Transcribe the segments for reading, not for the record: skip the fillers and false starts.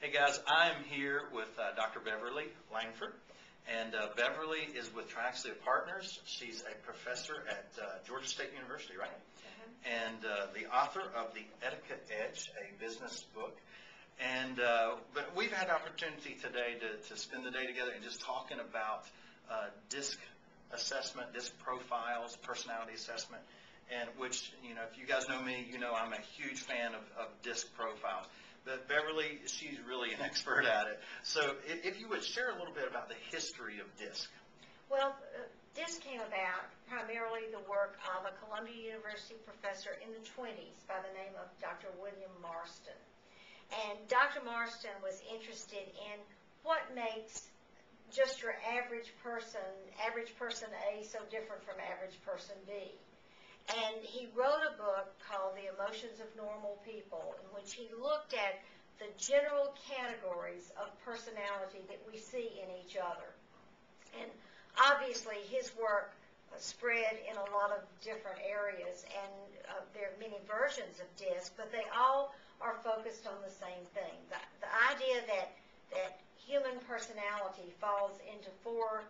Hey guys, I'm here with Dr. Beverly Langford, and Beverly is with Triaxia Partners. She's a professor at Georgia State University, right? And the author of The Etiquette Edge, a business book. And but we've had opportunity today to spend the day together and just talking about DiSC assessment, DiSC profiles, personality assessment, and which, you know, if you guys know me, you know I'm a huge fan of DiSC profiles. But Beverly, she's really an expert at it. So if you would share a little bit about the history of DiSC. Well, DiSC came about primarily the work of a Columbia University professor in the 20s by the name of Dr. William Marston. And Dr. Marston was interested in what makes just your average person A, so different from average person B. And he wrote a book called The Emotions of Normal People, in which he looked at the general categories of personality that we see in each other. And obviously his work spread in a lot of different areas, and there are many versions of DiSC, but they all are focused on the same thing. The idea that human personality falls into four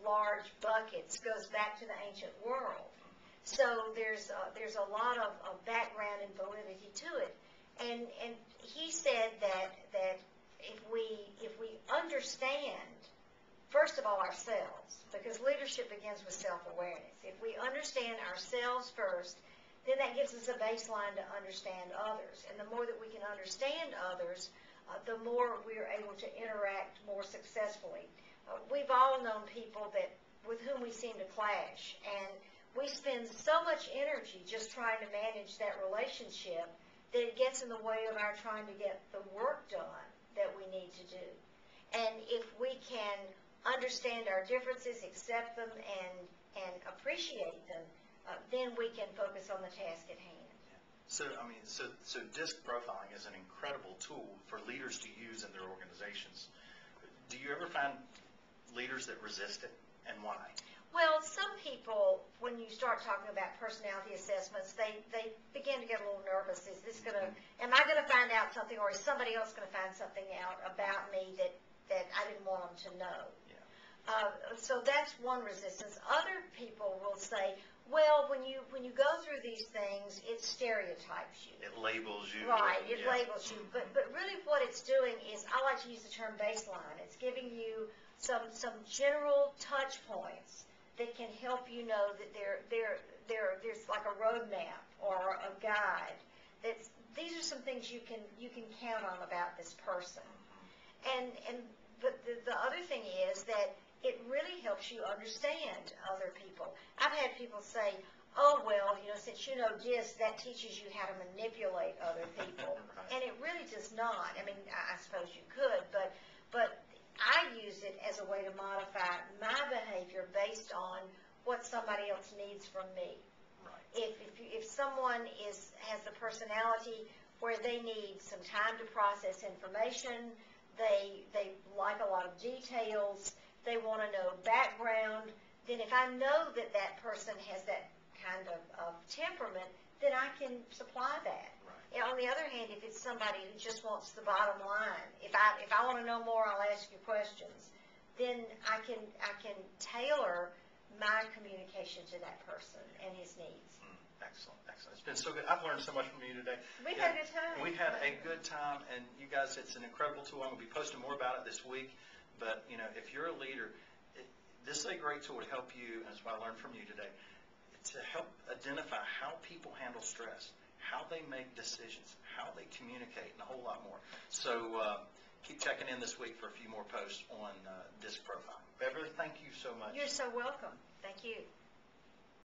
large buckets goes back to the ancient world. So there's a lot of background and validity to it, and he said that if we understand, first of all, ourselves, because leadership begins with self-awareness. If we understand ourselves first, then that gives us a baseline to understand others, and the more that we can understand others, the more we are able to interact more successfully. We've all known people with whom we seem to clash, and we spend so much energy just trying to manage that relationship that it gets in the way of our trying to get the work done that we need to do. And if we can understand our differences, accept them, and appreciate them, then we can focus on the task at hand. So DiSC profiling is an incredible tool for leaders to use in their organizations. Do you ever find leaders that resist it, and why? Well, some people, when you start talking about personality assessments, they begin to get a little nervous. Is this am I going to find out something, or is somebody else going to find something out about me that I didn't want them to know? Yeah. So that's one resistance. Other people will say, well, when you go through these things, it stereotypes you. It labels you. Right, it labels you. But really what it's doing is, I like to use the term baseline. It's giving you some general touch points that can help you know that there's like a roadmap or a guide. These are some things you can count on about this person. But the other thing is that it really helps you understand other people. I've had people say, oh, well, you know, since you know DiSC, that teaches you how to manipulate other people. And it really does not. I mean, I suppose you could, but I use it as a way to modify my behavior based on what somebody else needs from me. Right. If someone has the personality where they need some time to process information, they like a lot of details, they want to know background, then if I know that person has that kind of temperament, then I can supply that. Right. On the other hand, if it's somebody who just wants the bottom line, if I want to know more, I'll ask you questions, then I can tailor my communication to that person and his needs. Excellent, excellent. It's been so good. I've learned so much from you today. We've had a good time. We had a good time, and you guys, it's an incredible tool. I'm going to be posting more about it this week. But, you know, if you're a leader, this is a great tool to help you, and that's what I learned from you today, to help identify how people handle stress, how they make decisions, how they communicate, and a whole lot more. So keep checking in this week for a few more posts on DiSC profiling. Beverly, thank you so much. You're so welcome. Thank you.